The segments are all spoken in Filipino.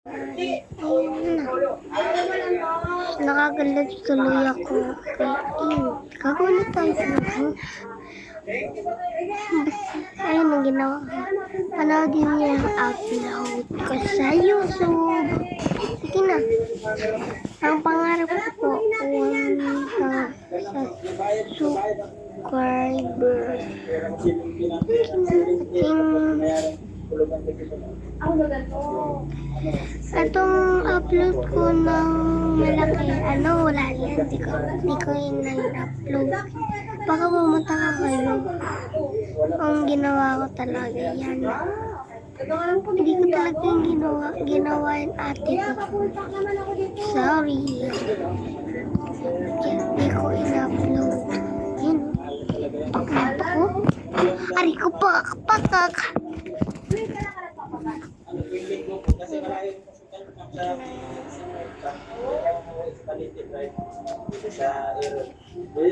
Ayun na. Nakagalit tuloy ako kay Im. Kagulit tayo sa ayun ang ginawa ko. Panoodin niya ang upload ko sa YouTube. Sige na. Ang pangarap ko po, 1,000 subscribers. Itong upload ko ng malaki, wala yan. Di ko in-upload. Baka pumunta ka kayo. Ang ginawa ko talaga yan. Hindi ko talaga yung ginawa yung ate ko. Sorry. Hindi ko in-upload. Yun. Pakmata ko. Ari ko pakak.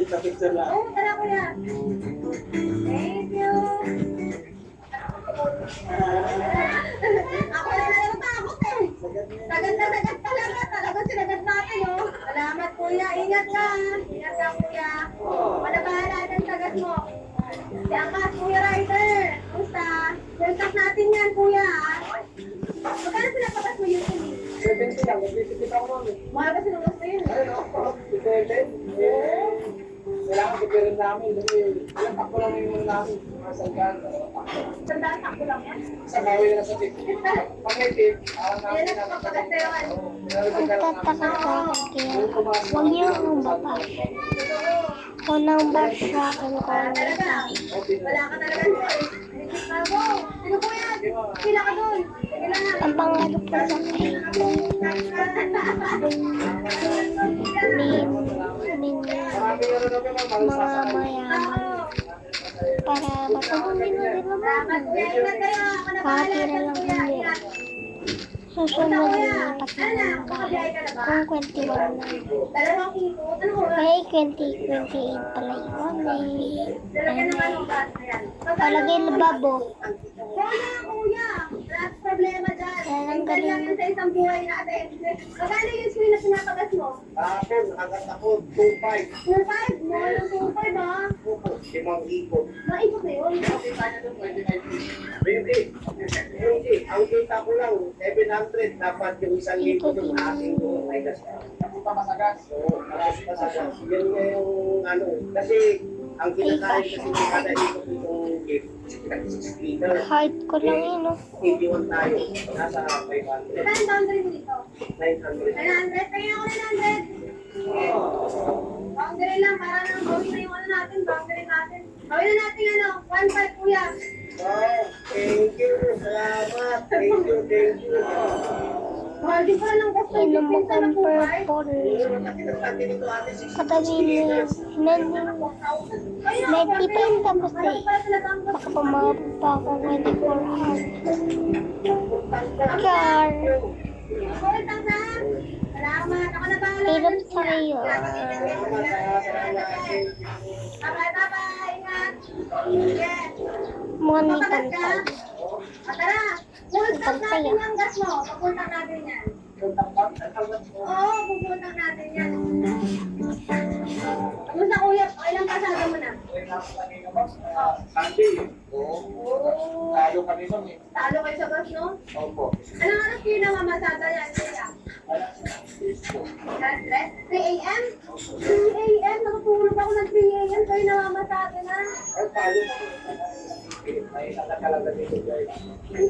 Sa picture lang. Thank you. Ako na natatakot eh. Sagad na sagad talaga. Talagang sinagat natin oh. Salamat kuya. Ingat ka. Ingat ka kuya. Wala bahala ng sagat mo. Siyakas kuya Ryder. Kumusta? Welcome natin yan kuya. Magkano sinapakas mo yun? 70 lang. Nag-visit ako namin. Mahal kasi nung gusto yun. Ayun ako. 7. Kailangan kipirin namin. Kasi ilang takbo lang yung namin. Mga sanggan. Sandaan takbo lang yan. Sa kawin na sa tip. Pag may tip, alam namin Yan ang kapagkatayawan. Huwag niyo akong baba. Unang basya ang Talaga. Wala ka talaga doon. Sino po yan? Sila ka doon. Sige lang. ang pangarap ko sa mga mayaman para matulungin na rin naman. Ingat kayo. Ako na bahala. Kahit lang hindi. Susunod na pakilang kung 21 na. Dalawang kilo. Ano ko? May 2028 pala yun. Lalagyan naman ng gas na yan. Palagay lababo. Kuya. Wala problema dyan. Ang Tingnan galing. natin sa isang buhay natin. Magkano yung screen na pinapagas mo? Sir, hanggang ako, 2.5. 2.5? Mahal ng 2.5 ha? Opo, 5 ikot. Maikot na yun. Okay, paano doon? 20. Ang kita ko lang, 700. Dapat yung 1,000 yung aking may gas. Kasi pa masagas. Oo, masagas. Yan nga yung ano. Kasi ang kinakain kasi yung kada ikot itong gift. 6 liter. Height ko lang yun, no? 81 tayo. Nasa 500. Saan boundary mo dito? 900. 900? Kaya ako 900. Boundary lang. Para nang gawin na yung ano natin. Boundary natin. Gawin na natin 1.5 kuya. Wow, thank you. Salamat. Thank you, thank you. Mahal din pala ng gas na Inom mo pinta ng kang 2.5. purple. Katabi niya. Hindi pa yun tapos eh. Baka pumabot pa ako 24 hours. Char. Salamat. Ako na bahala. Hirap sa iyo. Bye-bye. Ingat. Yes. Mga ni Papagas ka? Pantay. Tara. Pupunta natin yung gas mo. Pupunta natin yan. Oo, pupunta natin yan. Kamusta kuya? Ilang pasada mo na? Sunday. Oo. Talo kami nun eh. Talo kayo sa gas, no? Opo. Anong oras kayo namamasada yan, kuya? 3 a.m.? 3 a.m.? Nakatulog ako ng 3 a.m. Kayo namamasada na. Ay, talo kami. May nakakalaga dito guys.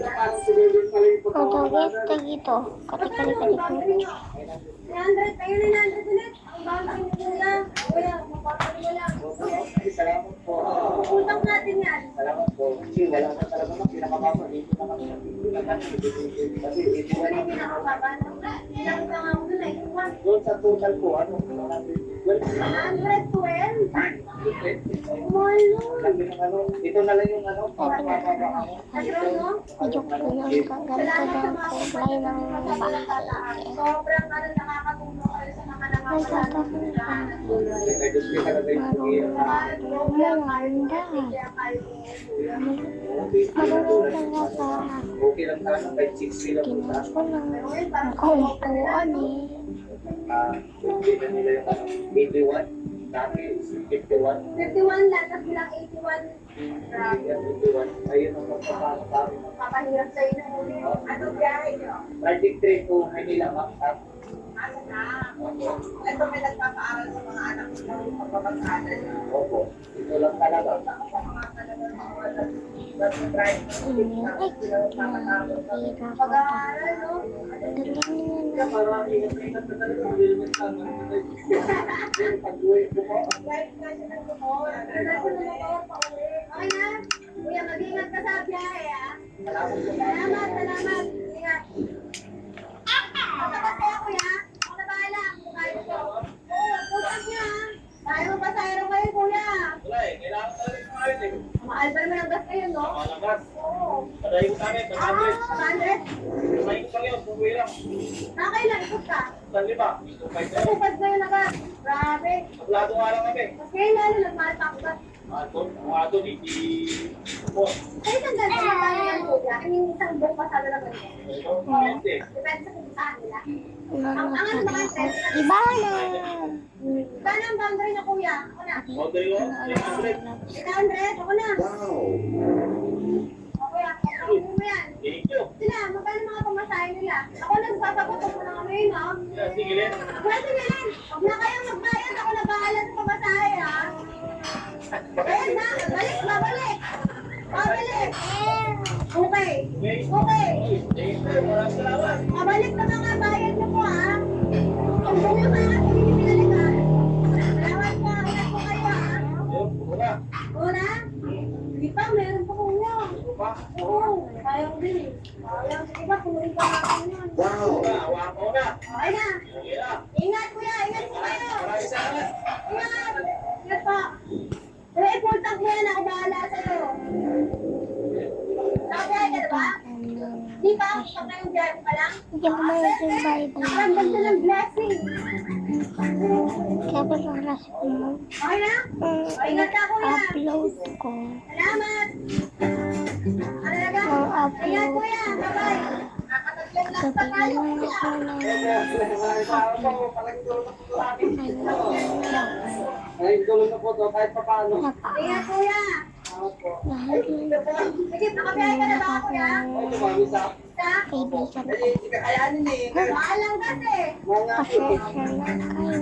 Parang sinulog pala yung Ang tawag dito. Katikali-kali ko. 300. Kayo na 900 ulit. Ang boundary mo kuya. Kuya, maboundary mo lang. Salamat po. Utang natin yan. Salamat po. Kasi wala na talaga ng pinakamama. Dito na kami. Kasi dito Ano na yung pinakababa? Ilang utang ako dun eh. doon sa total po, ano? 112? Mahal nun. Ito na lang yung ano, Agro, no? Medyo ko lang ganito ng kulay ng bahay. Sobrang nakakatulong kayo sa mga nagtatakot pa. Nag-gusto ka na ba yung Marunong umanda. Marunong talaga. okay lang sana kahit 6 lang po taas. Tingnan ko lang. Nakaupuan eh. Okay na nila yung 81. Dati 51. 51 lang, tapos bilang 81. Grabe. 51. Ayun ang magpapasok kami. Papahirap sa'yo na muli. Ano biyahe nyo? 33 to Manila, Mactan. Asa na? Ito may nagpapaaral sa mga anak ko ng pagpapagkanan. Opo. Ito lang talaga. Sa mga talagang mga nag-drive. Pag-aaral, no? Marami na pinag na talaga. Hindi naman tama. Pag-uwi ko po. Kahit na siya ng motor. Okay na? Kuya, mag-ingat ka sa biyahe, ah. Salamat, salamat. Ingat. Matakas kaya, kuya. Ako na bahala. Kung kaya ko. Oo, tutas niya, ah. Kaya mo pa sa aero ngayon, kuya. Wala eh. Kailangan talaga yung mga yun eh. Mahal pa naman ang gas ngayon, no? Malakas. Oo. Padahin ko sa akin. 100? Kumain ko lang yun. Pumuwi lang. Nakailan, ikot ka. Saan lima? Ito pa ito. Tupas na yun agad. Grabe. Tablado nga lang kami. Mas ngayon lalo, nagmahal pa ako gas. Mga doon, hindi po. Ay, isang ganito na tayo yan, kuya. I mean, isang buong pasado na ganito. Ito, hindi. Depende sa kung saan nila. Ano Ang ano ba ang test? Iba na. Saan ang boundary na, kuya? Ako na. Order ko, 600. 800? Ako na. O, kuya, kapatid mo yan. Thank you. Sila, magkano mga pamasahe nila? Ako nagsasagot, ako na kami, no? Sige, Len. Pwede nyo yan. Huwag na kayong magbayad. Ako na bahala sa pamasahe, ha? Ayan na, babalik. Babalik. Okay. Okay. Maraming salamat. Babalik na mga bayad niyo po, ha? Kung bumili ka nga, hindi niyo pinalikan. Salamat po. Ingat po kayo, ha? Yun, mura. Una? Hindi pa, meron pa kuya. Ano pa? Oo, sayang din eh. Sayang. Sige ba, kumuling pa natin yun. Mura, awa ko na. Okay na. Sige na. Ingat kuya, ingat po kayo. Maraming salamat. Ingat. Ingat pa. Pero i-full tank mo yan, ako bahala sa'yo. Nakabiyay ka na ba? Di ba? Pag ngayong drive ka lang? Hindi ako may Bible. Nakaramdam ka ng blessing. Kaya pa sa oras ko mo. Okay na? Ingat ka kuya. Upload ko. Salamat. Ano na ba? Mag-upload Ingat kuya. Bye-bye. Nakatatlong lang pa Sabi tayo ko kuya. Maraming salamat po. Malaking tulong na po sa akin. Ayun. Malaking tulong na po to kahit pa paano. Ingat kuya. Salamat po. Sige, nakabiyay ka na ba kuya? Ay, tumami sa Sa? Kaibigan ko. Hindi ka kayanin eh. Mahal lang kasi. Mga Pasensya na kayo.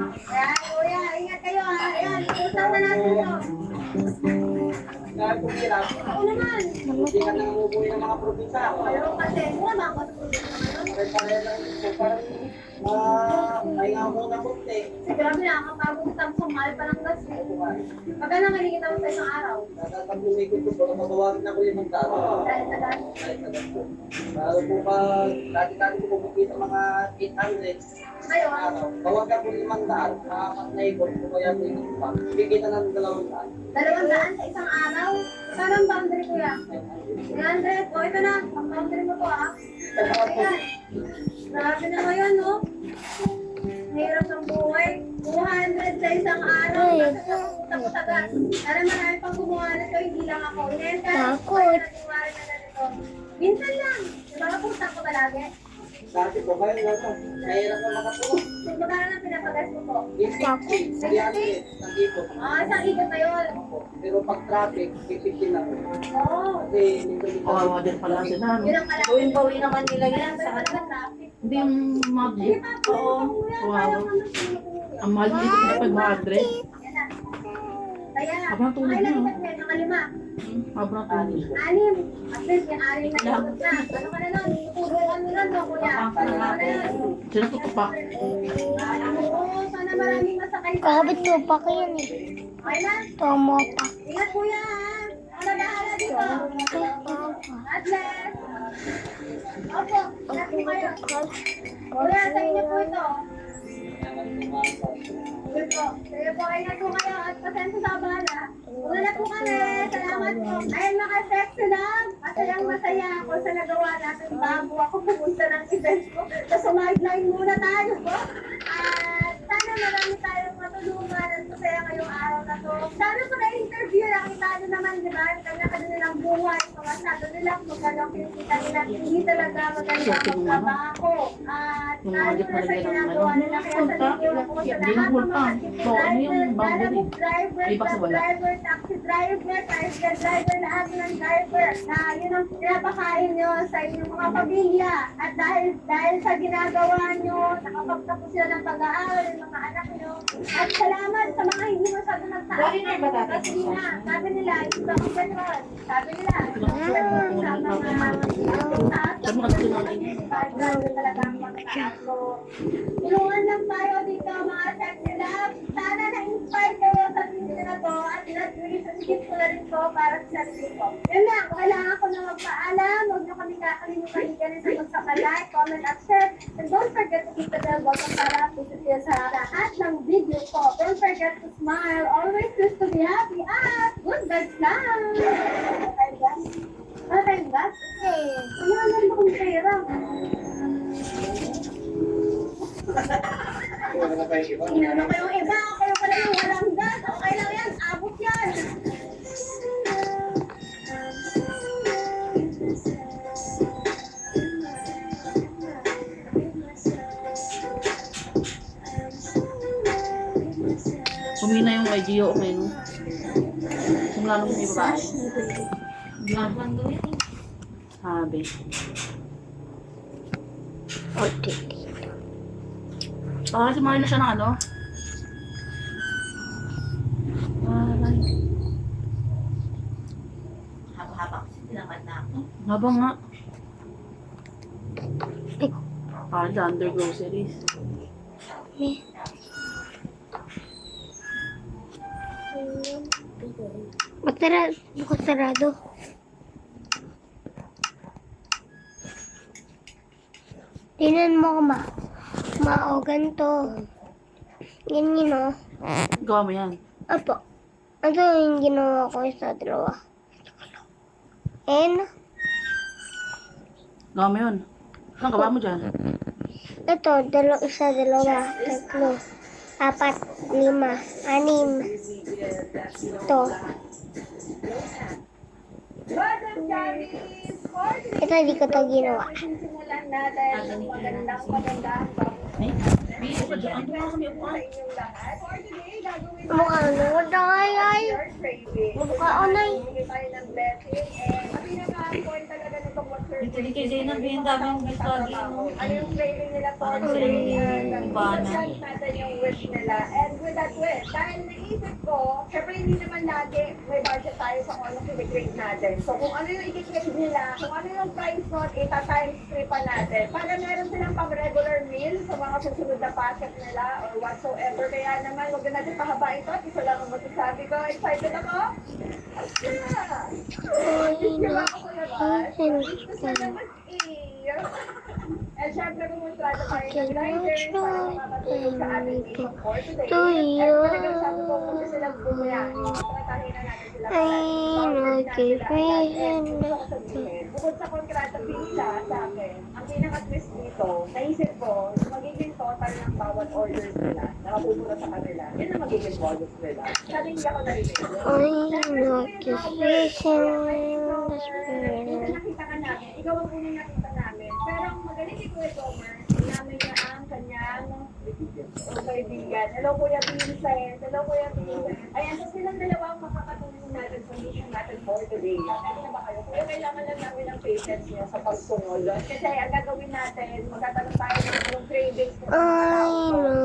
Ayan kuya, ingat kayo ha. Ayan, usap na natin to. Dahil kumira, Ako naman. hindi ka nang umubuhay ng mga probinsya. Pero kasi, mura ba ako sa pulito ngayon? Pare-pare lang ito. Parang pahinga ko na punti. Kasi grabe nakakapagod sa Samsung, mahal pa ng gas eh. Magkano maligit ako sa isang araw? Pag lumikot ko, baka matawagin ako yung magdaro. Dahil sa gas. Kahit na lang po. Lalo po pag dati-dati ko pumikita mga 800. Ngayon, Tawag ako yung mandaan, makakapnaikot ko kaya po yung iba. Bigyan na ng 200. 200 sa isang araw? Saan ang boundary kuya? 300. O ito na, ang boundary mo to ha. Ayan. Grabe na ngayon no? Mahirap ng buhay. 200 sa isang araw. Kasi nakukuta ko sa gas. Sana marami pang gumawa nito, hindi lang ako. Inenta, Takot. nagawa na ganito. Minsan lang. Diba nakuta ko palagi? Dati po kayo na ito. Mahirap na makatulog. Kung magkano lang pinapagas mo po? 50, 300, nag-ikot. Isang ikot na yun. Pero pag traffic, 50 lang. Oo. Kasi dito Kawawa din pala si Nano. Yun ang malaki. Gawin-bawi naman nila Kaya yan pa sa naman ano. ang traffic. Hindi yung Sige magic. pa, Oo. Kawawa. Ang mahal dito na 500. Yan na. Kaya, Abang tulog kailan na. ikat yan? Nakalima. Sobrang tuloy. Anim. At least, yung anim na ikot na. Ano ka na nun? Tuturuan mo nun, no, kuya? Ano ka na yun? Sila ko pa. Oo, sana maraming masakay sa Kakabit ko pa ko yan eh. Okay na? Tomo pa. Ingat, kuya, ha? Ako na bahala dito. God bless. Opo, ingat po kayo. Kuya, sa inyo po ito. Sige po. Sige po, ingat po kayo at pasensya sa abala. Una na po kami. Salamat po. Ayun mga sexy lang. Masayang-masaya ako sa nagawa natin bago ako pumunta ng event ko. So, sumideline muna tayo po. At sana marami tayong matulungan at masaya ngayong araw na to. Sana po na-interview, nakita nyo naman, di ba? Kanya-kanya nilang buhay. Pagkasado nilang magandang pinita nila. Hindi talaga magandang magtrabaho. At lalo na sa ginagawa nila. Kaya sa nila po sa lahat ng mga driver, taxi driver, tricycle driver, lahat ng driver na yun ang pinapakain nyo sa inyong mga pamilya. At dahil sa ginagawa nyo, nakapagtapos sila ng pag-aaral, yung mga anak nyo. At salamat sa mga hindi masyado nagtaas. Kasi na, sabi nila, ito ang ganun. Sabi nila, sa mga talaga ang magtaas. So, tulungan lang tayo dito mga sexy love. Sana na-inspire kayo sa video na to at na-gift ko na rin to para sa sarili ko. Yun lang, kailangan ko na magpaalam. Huwag nyo kami kakalimutan ganun sa magsaka-like, comment at share. And don't forget to hit the bell button para updated kayo sa lahat ng video ko. Don't forget to smile. Always choose to be happy at good vibes lang. Okay, guys? Okay, guys? Wala naman akong pera. Ano na ba yung iba? Inano ko yung iba, kayo pala yung walang gas. Okay lang yan, abot yan. Humina yung kay Gio, okay no? Simula nung may babae. Sabi. Okay. Baka kasi na siya ng ano? Aray. Haba-haba kasi tinaman na ako. Haba nga. Ay, Under groceries. eh. Bukas sarado. Tingnan mo ko ganito. Ganyan o. Gawa mo yan. Apo. Ito yung ginawa ko sa dalawa. And, Gawa mo yun. Anong gawa mo dyan? ito, isa, dalawa, tatlo, 4, 5, 6. Ito. Ito, hindi ko to ginawa. Simulan natin ang magandang Eh? Biyo ka dyan. Ano nga kami upuan? For today, gagawin Mukha ano, ay. Mukha onay. Bigay tayo ng blessing. And ang pinaka-point talaga nitong what's your Hindi kay Zainab, yung daming gusto lagi, no? Ano yung craving nila for Parang today? sila And yung ibana. i-chant natin yung wish nila. And with that wish, dahil naisip ko, syempre hindi naman lagi may budget tayo sa kung anong kinikrave natin. So kung ano yung i-crave nila, kung ano yung price note, ita-times 3 pa natin. Para meron silang pang-regular meal sa mga susunod na packet nila or whatsoever. Kaya naman, huwag na natin pahabain ito. Isa lang ang masasabi ko. Excited ako? Yeah! Diba ako ko naman? Gusto naman And syempre kumontrata tayo ng riders para makakatulong sa ating mission for today. And talagang sabi ko kung gusto silang bumaya, tratahin na natin sila. Bukod sa kontrata nila sa akin, ang pinaka-twist dito, naisip ko, magiging total ng bawat orders nila, nakapupunta sa kanila, yun ang magiging bonus nila. Sabi hindi ako narinig. Nakita ka namin, ikaw ang unang nakita namin. Pero ang magaling ni Kuya Tomer, namin niya ang kanyang kaibigan. Hello Kuya Vincent, hello Kuya Vincent. Ayan, so silang dalawa ang makakatulong natin sa mission natin for today. Ano na ba kayo? Kuya, kailangan lang namin ng patience niyo sa pagsunod. Kasi ang gagawin natin, magtatanong tayo ng yung cravings ng mga tao.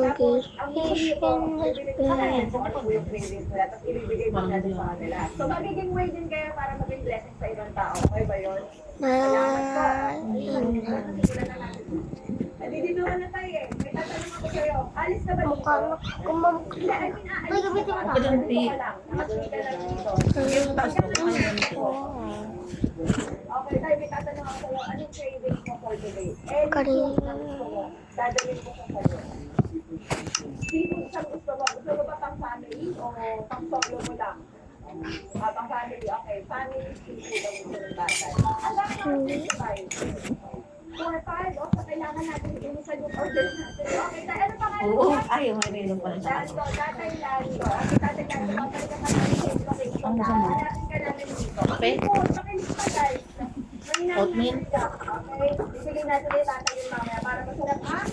Tapos, ang bibili ko, bibili ko sa natin kung ano po yung cravings nila. Tapos ibibigay mo natin sa kanila. So magiging way din kayo para maging blessing sa ibang tao. Okay ba yun? Salamat po. Simulan na natin. Nadidinuhan na tayo eh. May tatanong ako sa'yo. Alis ka ba dito? Hindi, I mean, aalis ka ba? Kadunti. Nakatuloy ka lang dito. Okay, tayo may tatanong ako sa'yo. Anong cravings mo for today? Dadalhin ko sa sa'yo. seafood ang gusto mo? Gusto mo ba pang family o pang solo mo lang? Pang family, okay. Family seafood ang gusto ng bata. Ang dami ng 4 5, o sa kailangan natin inusan yung order natin. Okay, tayo, ano pa nga? Oo, ay, may nainom pala siya. Lando, tatay Lando. Okay, tatay Lando, kapag ka namin yung location Ano na, sa mo? hanapin ka namin dito. Kape? Oo, pakinig pa guys. Oatmeal? Okay, bibigyan natin yung tatay yung mamaya para masarap ang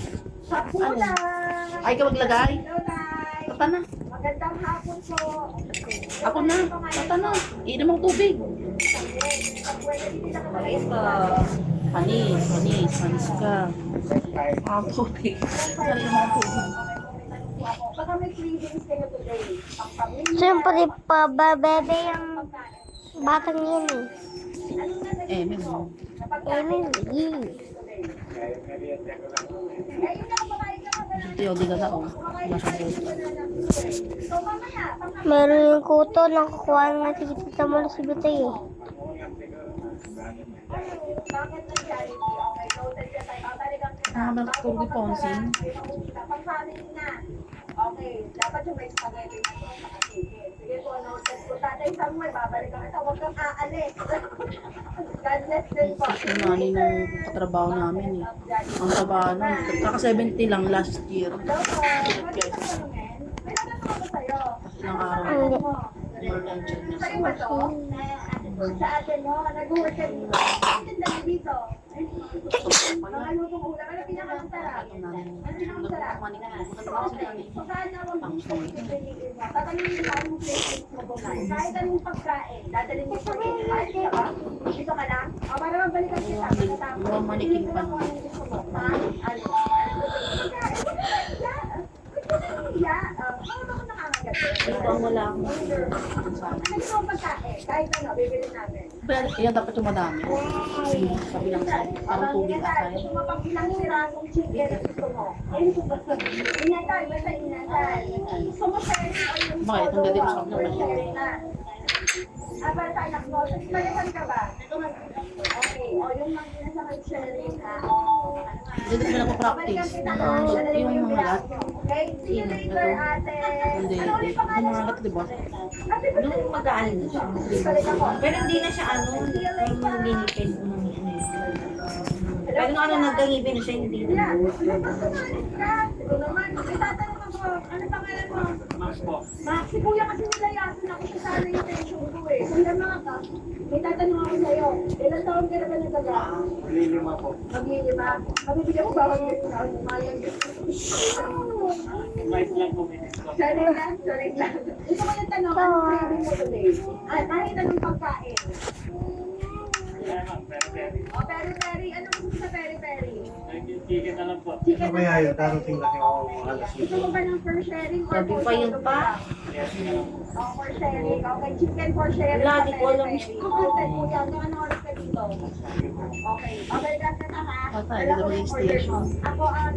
hapunan. Ay, ka maglagay. Hello, Nay. Tata na. Magandang hapon po. Ako na. Tata na. Inom ang tubig. Panis ka. Ang tubig. Sarili mo ang tubig. Baka may cravings kayo today. Pang-pamilya. Siyempre pa, bebe yung batang yun eh. Eh, may mo. Emily. Ito yung di ka tao. Masyado. So, mamaya, Meron yung kuto, nakukuha na tita mo si Bitay eh. bakit ng charity? Okay, noted ka tayo. Babalikan kita. Ah, bakit Bago Kobe ka Ponsing? magdala, pang-family na. Okay, dapat yung may spaghetti na ito sa katigil. Sige po, noted ko. Tatay Samuel, babalikan kita. Huwag kang aalis. God bless din po. Yung nanay ng katrabaho namin eh. Ang taba nun. Kaka 70 lang last year. Hello po. Pwede ka tanungin? May tatanong ako sa'yo. Ilang araw. Hindi. Sa'yo ba to? Sa atin mo, nag-work ka dito. Ang tinda niyo dito. Mga lutong ulam. Ano pinakamasarap? Ano pinakamasarap? Pagkaan na wag mong pipiliin mo. Tatanungin mo saan mo places mo kumain. Kahit anong pagkain, dadalhin mo sa iyo. Kahit ka ba? Dito ka lang? O para mabalikan kita. Pagkatapos. Yung manikin pa. Kung anong gusto mo. Ha? Ano? Paano ako nakakagat? Ito ang wala akong Ano yung pagkain? Kahit ano, bibili namin. Pero yan dapat yung madami. Sabi lang sa parang tubig akay. Gusto mo pang ilang pirasong chicken na gusto mo? Inatay, basta inatay. Gusto mo sharing o yung Bakit? Ang ganda yung sarap or naman. sharing na? Para sa anak mo, talasan ka ba? Okay, o yung mga pinasakay sharing ha? Dito kami nagpa-practice. Yung mga lat. Okay, see you later ate. Hindi. Ano ulit Yung pangalan mga mo? lat, diba? Ate, ba't Nung mag-aaral na siya. balik ako? Pero hindi na siya ano, yung ginipin mo ng ano yun. Pero nung ano nagkangipin na siya, hindi na. Yeah, magpasamalit ka. Ito naman, may tatanong ako, ano pangalan mo? Max po. Max, si kuya kasi nilayasan ako sa sana yung tension ko eh. Kuya Max, may tatanong ako sa'yo. Ilang taon ka na ba nagaga? Maglilima po. Maglilima. Mabibigyan ko ba ako ng taon? Mayang Sorry lang. Ito ko yung tanong, anong craving mo today? Kahit anong pagkain. O, peri-peri. Anong gusto sa peri-peri? Chicken na lang po. Chicken Ano kaya yun? Darating kasi ako alas Gusto mo ba ng for sharing or Sabi for pa yun solo pa. lang? For sharing. Okay, chicken for sharing. Wala, sa di ko alam. peri-peri. Okay, kuya. Ano oras ka dito? Okay. Okay, ganda na ha. Patay, Dala ko dalawa yung yung order station. mo. Ako ang,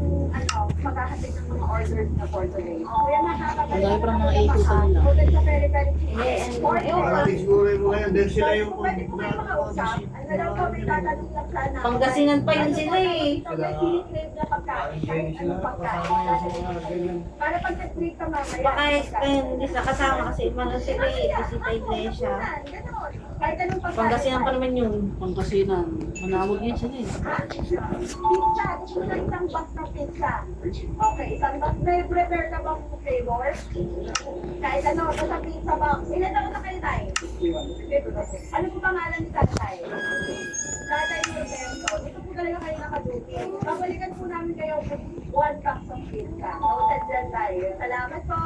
maghahatid ng mga orders na for today. Kuya, Ang dami parang mga 8 to nila. Hotel sa peri-peri chicken. Eh, ano, For ewan ko. Parang siguro mo ngayon, dahil sila yung... Pwede po kayo makausap. Ano daw po, may tatanong lang sana. Pangasinan pa yun sila eh. May sinikrave na pagkain. Kahit anong pagkain. Para pag nag-break ka mamaya. Baka hindi sa kasama kasi ano sila eh, visita iglesia. Ganon. Kahit anong pagkain. Pangasinan pa naman yun. Pangkasinan. Manawag yun sila eh. Pizza. Gusto mo na isang box ng pizza. Okay, isang box. May prepare ka bang flavor? Kahit ano, sa pizza box. Ilan taon na kayo tayo? Ano po pangalan ni tatay? Tatay Roberto. Dito po talaga kayo nakaduty. Babalikan po namin kayo with 1 box of pizza. Noted dyan tayo. Salamat po.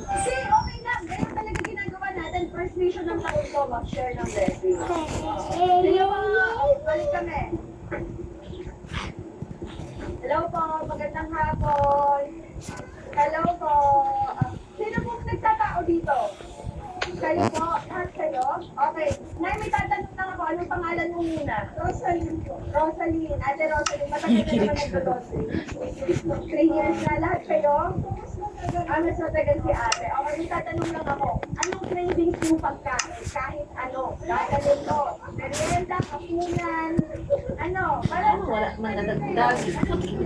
Kasi okay lang. Ganyan talaga ginagawa natin. First mission ng taon ko, mag-share ng blessing. Hello po. Balik kami. Hello po. Magandang hapon. Hello po. Sino po nagtatao dito? Kayo po? Lahat kayo? Okay. Nay, may tatanong lang ako. Anong pangalan mo muna? Rosaline po. Rosaline. Ate Rosaline. Matagal na naman nag-grocery. 3 years na. Lahat kayo? Mas matagal si ate. Okay, may tatanong lang ako. Anong cravings yung pagkain? Kahit ano. Dadalhin ko. merienda, kapunan. Ano, parang Wala man nadagdag.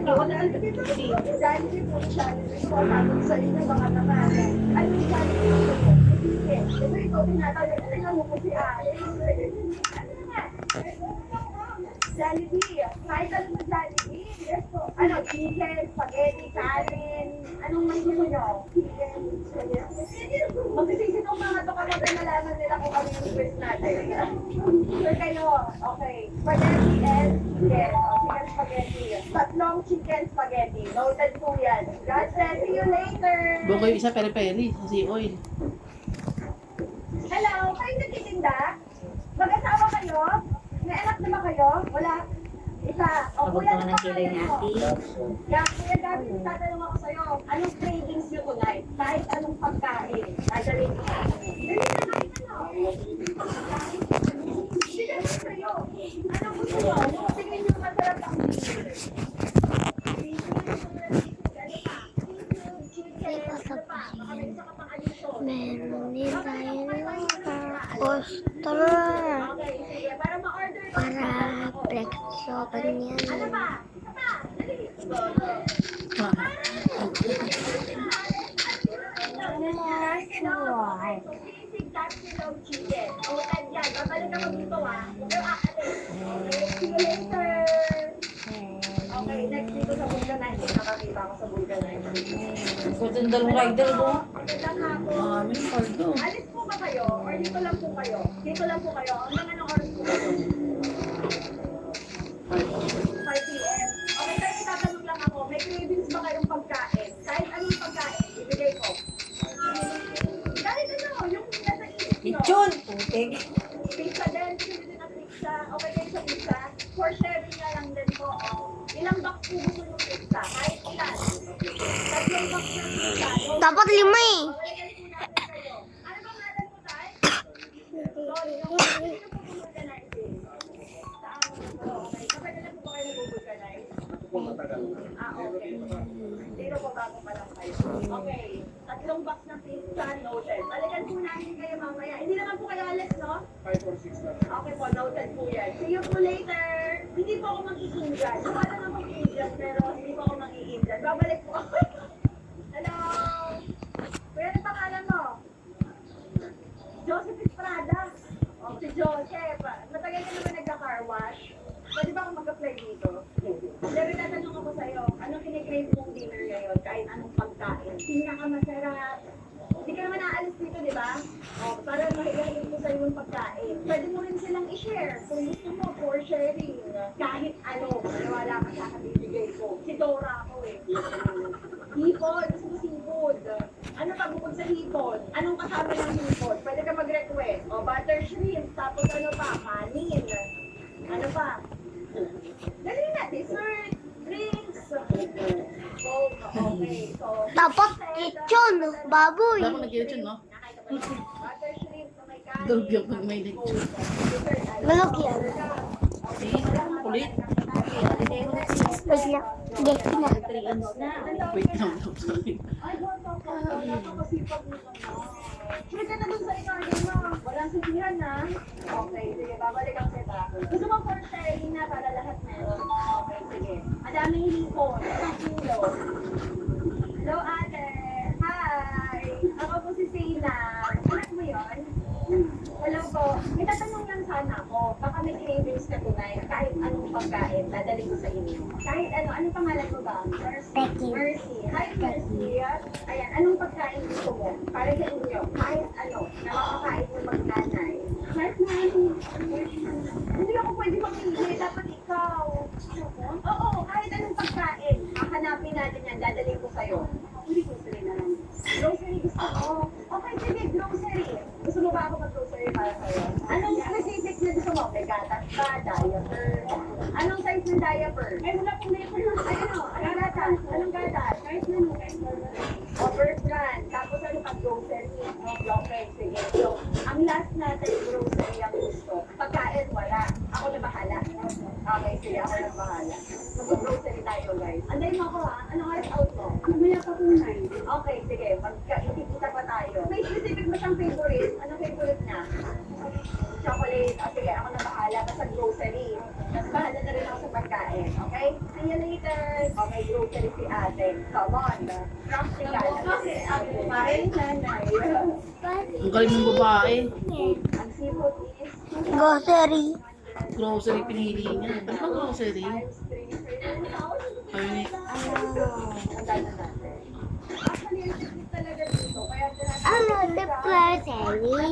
wala dito. Jollibee po, Jollibee po. Tapos sa inyo mga naman. Ano yung Jollibee po? Yes. Ito ikaw tinatawag. Tingnan mo po si Alice. Ano nga? Jollibee. Kahit ano mo Jollibee. Yes po. Ano, chicken, spaghetti, kanin. Anong mas gusto nyo? Chicken, spaghetti. Magsisisi nung mga to kapag nalaman nila kung ano yung request natin. Sure kayo. Okay. Spaghetti and chicken. Chicken spaghetti. Tatlong chicken spaghetti. Noted po yan. God bless. See you later. Buko yung isa peri-peri sa sea oil. Hello, kayo nagtitinda? Mag-asawa kayo? May anak na ba kayo? Wala. Isa. O, Abot kuya, naman ang kilay ni ate. Yeah, kuya Gabi, tatanong ako sa'yo. Anong cravings nyo tonight? Kahit anong pagkain. Dadalhin ko. Dali na, kahit ano. Sige na sa'yo. Anong gusto nyo? Yung tingin nyo masarap ang chicken. Meron din tayo ng poster para flexokan yan. Ano ba? Dali. Sure. Basic Dutch chicken. Ulan yan. Babalik ako dito ah. Pero aalis. Okay, see you later. Okay, next dito sa Bulganite. Nakakita ako sa Bulganite. Ito yung dalawang rider mo. Magandang hapon. Maraming paldo. Alis po ba kayo? Or dito lang po kayo? Dito lang po kayo. Hanggang anong oras po kayo? 5 p.m. Okay, tayo tatanong lang ako. May cravings ba kayong pagkain? Kahit anong pagkain, ibigay ko. Kahit ano, yung nasa isip nyo. Lechon! Putik. Pizza din, pwede din ang pizza. Okay kayo sa pizza? For sharing na lang din po. Ilang box po gusto nyo pizza? Kahit ilan? Tatlong box ng pizza. Dapat 5 eh. Ano bang natin po tayo? Sorry, yung hindi ko po vulcanize eh. Saan po? Okay. Kapag na po ba kayo nag-vulcanize? Okay. Dito po bago pa lang kayo. Okay. Tatlong box ng pizza, noted. Balikan po namin kayo mamaya. Hindi naman po kayo alis, no? 5 or 6 lang. Okay po, noted po yan. See you po later. Hindi po ako mag-i-Indian. Wala naman ako Indian, pero hindi po ako mag-i-Indian. Babalik po. Hello? Kuya, ano pangalan mo? Joseph Estrada. O, si Joseph. Matagal ka naman nagka-car wash. Pwede ba akong mag-apply dito? Pero tatanong ako sa'yo, anong kinikrave mong dinner ngayon? Kahit anong pagkain? Pinakamasarap. Hindi ka naman naalis dito, di ba? O, para mahihayin ko sa'yo yung pagkain. Pwede mo rin silang i-share. Kung gusto mo, for sharing. Kahit ano, wala ka sa kabibigay ko. Si Dora ako eh. Hipon, gusto mo seafood. Ano pa bukod sa hipon? Anong kasama ng hipon? Pwede ka mag-request. O, butter shrimp. Tapos ano pa? Kanin. Ano pa? Dali na, dessert, drinks. Oh, okay. So, Dapat lechon, baboy. Dapat nag-lechon, no? butter shrimp na may kanin. Durog yung pag may lechon. Malog yan. Kulit. Wait lang. Deki na. 3 ends na. Wait lang. Sorry. Ay, wala ka masipag mo naman. Sure ka na dun sa inorder mo. Walang sisihan na. Okay, sige, babalikan kita. Gusto mo for sharing na para lahat meron? Okay, sige. Madaming hipon. Isang kilo. Hello, ate. Hi. Ako po si Sina. Anak mo yun? Hello po. May tatanong lang sana ako. Baka may cravings ka tonight. Kahit anong pagkain, dadali ko sa inyo. Kahit ano. Anong pangalan mo ba? Becky. Mercy. Hi, Mercy. Ayan, anong pagkain gusto mo? Para sa inyo. Kahit ano, na makakain mo mag-nanay. Kahit na ano. Hindi ako pwede makili. Dapat ikaw. Oo, kahit anong pagkain. Hahanapin natin yan. Dadalhin ko sa'yo. Hindi grocery na lang. Grocery gusto ko. Okay, sige, grocery. Gusto mo ba ako mag-grocery para sa'yo? Anong specific na gusto mo? May gatas ba? Diaper? Anong size ng diaper? Ay, wala pong diaper. Ay, ano? Anong gatas? Anong gatas? Kahit na no, kahit na no. Over brand. Tapos ano pa grocery? Okay, sige. So, ang last natin grocery ang gusto. Pagkain, wala. Ako na bahala. Okay, sige. Ako na bahala. Mag-grocery tayo, guys. Anday mo ako, ha? Anong oras out mo? Mamaya pa kung 9. Okay, sige. Magka-itikita pa tayo. May specific ba siyang favorite? Anong favorite niya? Chocolate. O sige, ako na bahala. Bye. See you later. Okay, grocery si ate. Come on. Practical. Bye, nanay. Ang galing ng babae. Ang seafood is Grocery. Grocery pinili niya. Ano ba grocery? Ayun eh. Ano, the grocery?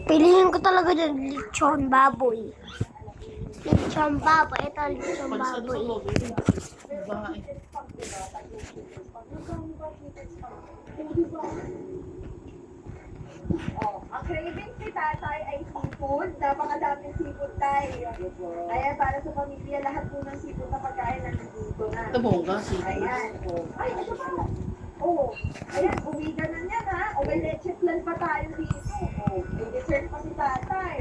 Piliin ko talaga yung lechon baboy. Lechon baboy. Ito lechon Pag sa baboy. loob, babae. Oh, ang cravings ni tatay ay seafood. Napakadaming seafood tayo. Kaya para sa pamilya, lahat po ng seafood na pagkain nandito na. Ito bongga, si. Ayan. Ay, ito pa. Oh, ayan, uwiga na niyan ha. O may leche flan pa tayo dito. Oh, may dessert pa si tatay.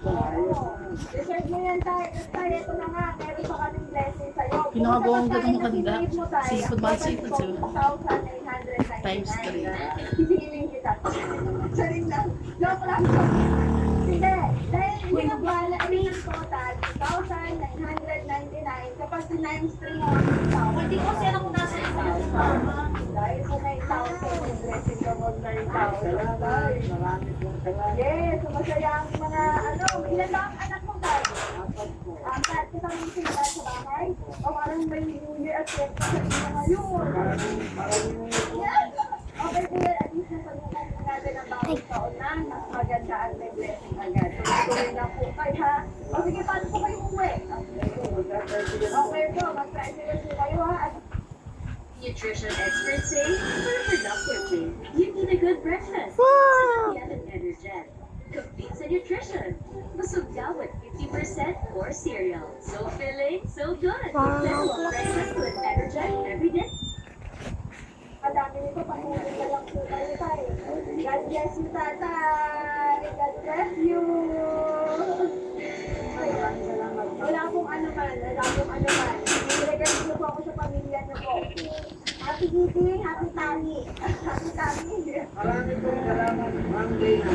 Oh, dessert mo yan tayo. Tayo, ito na nga. Meron pa kaming blessing sa'yo. Pinakabongga ng maganda. Seafood, mahal mahal seafood, sir. 2,999. Times 3. Sisingilin kita. Saring lang. Joke lang. Hindi. Dahil hindi ang bala, yung total, 2,999. Kapag times 3 mo, Hindi ko siya kung nasa ito. dahil sa 9,000, may blessing ka mo 9,000. Yes, masaya ang mga ano, ilan lang ang anak mo tayo? Apat, kasama mo sila sa bahay? O parang may New Year at Christmas sa inyo ngayon? Yes! Okay po yan, at least nasalukan po natin ang bawat taon na mas maganda at may blessing agad. Tuloy lang po kayo ha. O sige, paano po kayo umuwi? Okay po, mag-tricycle po kayo ha. At Nutrition experts say for a productive day, you need a good breakfast. Wow! Get an Energet. Complete sa nutrition. Busog daw at 50% more cereal. So filling, so good. Wow. Let's walk breakfast with Energet every day. madami nito, pahulog na lang po kayo tayo. God bless you, tatay. God bless you. Ay, wala pong ano man, wala pong ano man. Nilagay niyo po ako sa pamilya niyo po. Happy eating, happy tummy. Happy tummy. Marami pong salamat, Ma'am Dana.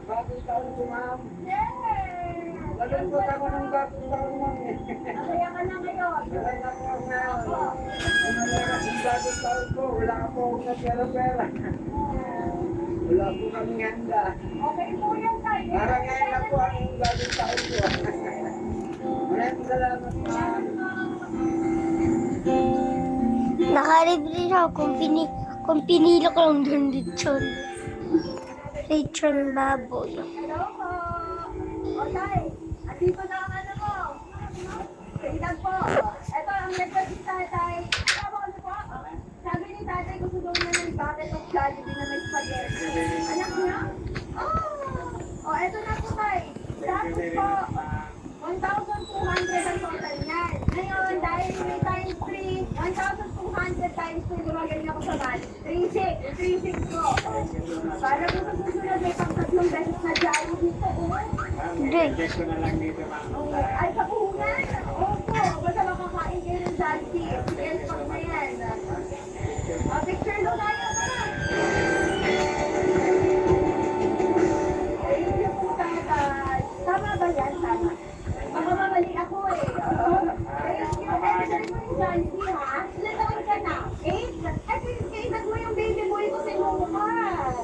Bagong taon ko, Ma'am. Yay! Nalungkot ako ng bagong taon, Ma'am. Masaya ka na ngayon. Wala na po ako ngayon. Kung nangyara yung bagong taon ko, wala ka po akong natira-pera. Wala po kami handa. Okay po yan, tayo. Para ngayon na po ang bagong taon ko. Maraming salamat, Ma'am. Nakalibre siya kung pinili ko lang yung lechon. Lechon baboy. Hello po. O, tay. Andito na ang ano mo. Tingnan po. Ito, ang request ni tatay. Tama ko po. Sabi ni tatay, gusto daw niya ng bucket of Jollibee na may spaghetti. Anak niya? Oh! O, eto na po, tay. Tapos po, 1,200 ang total niyan. Ngayon, dahil may times 3, 1,200 times 3, gumagaling ako sa math. 3,600 po. Para po sa susunod, may pang-tatlong beses na Jollibee dito. Hindi. Ay, sa puhunan? Opo, basta makakain kayo ng Jollibee. Yes, pag na yan. Picture daw tayo, tara. Ayun yung po, tatay. Tama ba yan? Tama. Baka mamali ako eh. Ayun yung editor mo yung Jollibee, ha? Ilan taon ka na? 8? Ay, kailan mo yung baby boy ko sa mukha.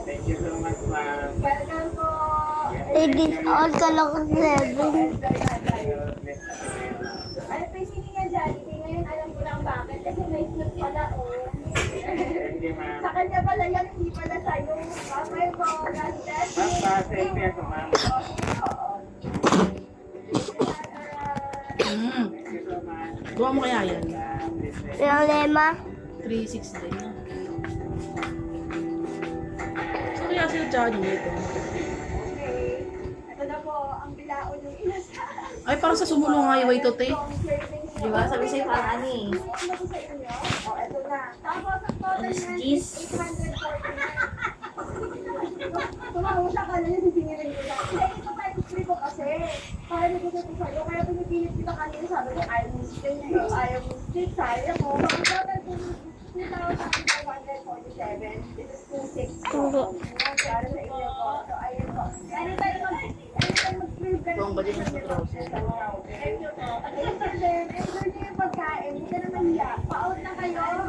Thank you so much, Ma'am. Welcome po. Ladies, all ka lang 7. Ay, pwede nga Jollibee. Ngayon alam ko lang bakit. Kasi may snot pala, oh. Thank you, Ma'am. Sa kanya pala yan, hindi pala sa'yo. Okay po, God bless you. Ma'am, pa-selfie ako, Ma'am. Thank you so much. Gawa mo kaya yan? Problema? 360 din na. So kaya sila Johnny dito? Okay. Ito na po, ang bilaon yung inasahan. Ay, parang sa sumulong nga yung way to take. Di ba? Sabi sa'yo parang ano eh. Ano po sa inyo? O, ito na. Tapos, ang total Alas niyan 10. is 849. Tumawag ka na yung sisingilin ko lang. Kaya ito times 3 ko kasi. Para nagusap ko sa'yo. Kaya pinipilit kita kanina. Sabi ko, ayaw mo steak. Ayaw mo steak. Sayang mo. Ang total po, 2,547. This is 2,600. Para sa inyo po. So, ayun po. Anytime mag-crave Ang budget ng Rosie. Thank you po. Enjoy niyo yung pagkain. Hindi ka naman hiya. Pa-out na kayo.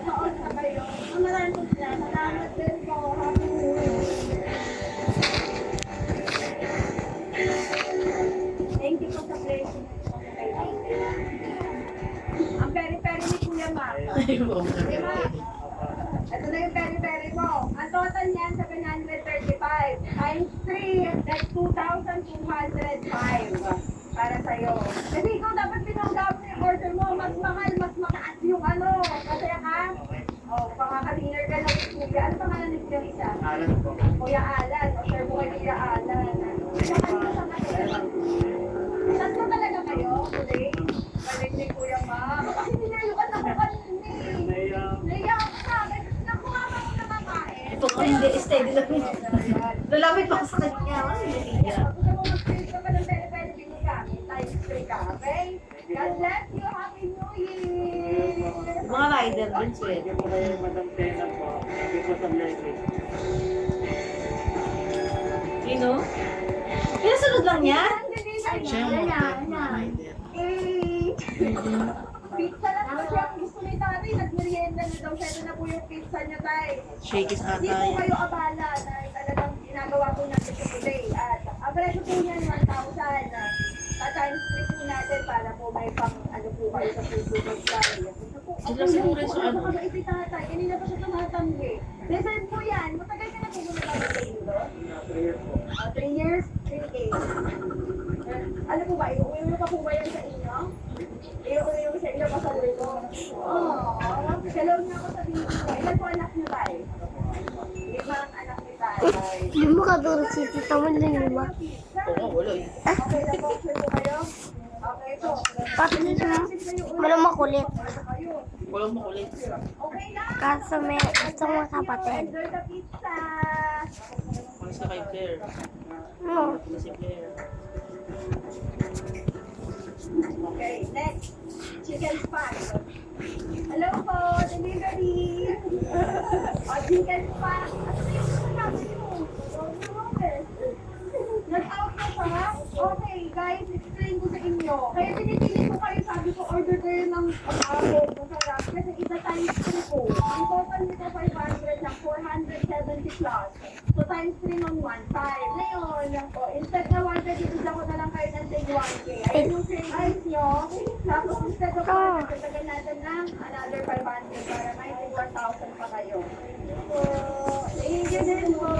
Pa-out na kayo. Ang maraming salamat din po. Happy New Year. Thank you po sa blessing. Ang peri-peri ni Kuya Ma. Kuya Ma, ito na yung peri-peri mo. Ang total niyan, 735. Times 3, that's 2,205 para sa'yo. Kasi ikaw dapat pinanggap mo yung order mo. Mas mahal, mas mataas yung ano. Masaya ka? Oh, pakaka-dinner ka ng Kuya. Ano pangalan ni Kuya isa? Alan po. Kuya Alan. O share mo kay Kuya Alan. Saan ka sa kayo? Saan ka talaga kayo? Today? Balik ni Kuya Ma. Kasi nilalukan ako kanina eh. Naiyak ako sa akin. Nakuha mo ako na mamain. Ito ko hindi, steady lang. Lalapit pa ako sa kanya. Ano yung naiya? Gusto mo mag-trade ka pa ng pere-pere ka. Times 3 ka, okay? God bless you. Happy New Year! Mga rider din, sweat. Hindi po kayo Madam Tena po. Hindi po sa blessing. Sino? Pinasunod lang niya? Siya yung mga rider. Pizza lang po siya. Ang gusto ni tatay, nag-merienda na daw. Ito na po yung pizza niya, tay. Shakey's Hindi ata po yan. kayo abala na talagang ginagawa po natin ito today. At ang presyo po niyan, 1,000. Times 3 po natin para po may pang ano po kayo sa susunod tayo. Sila siguro sa ano. Napakabait ni tatay. Kanina pa siya tumatanggi. Listen po yan. Matagal ka na po gumagawa sa inyo? 3 years po. 3 years, 3 days. Ano po ba? Iuwi mo pa po ba yan sa inyo? Iuwi mo sa inyo pa sa luto? Oo. Hello na ako sa video. Ilan po anak niyo tayo? 5 anak ni tatay. Hindi mo katulog si tita mo lang yun ba? Oo, wala eh. Okay na po, sure po kayo? Okay po. Pati malang makulit. Walang makulit. Okay na. Kaso may isang mga kapatid. Enjoy the pizza. Mas ka kay Claire. No. Ito si Claire. Okay, next. Chicken spot. Hello po, delivery. Chicken spot. Ano yung sinasabi mo? Nag-out na pa? Okay, guys, explain ko sa inyo. Kaya pinipili ko kayo, sabi ko, order kayo ng pag-abot, masarap. Kasi isa times 3 po. Ang total nito 500 lang, 470 plus. So times 3 ng 1.5. Ngayon, instead na 1.5, ibigyan ko na lang kayo ng take 1K. Ayun yung same price nyo. Tapos instead of 100, tatagal natin ng another 500 para may 1,000 pa kayo. So, thank you din po.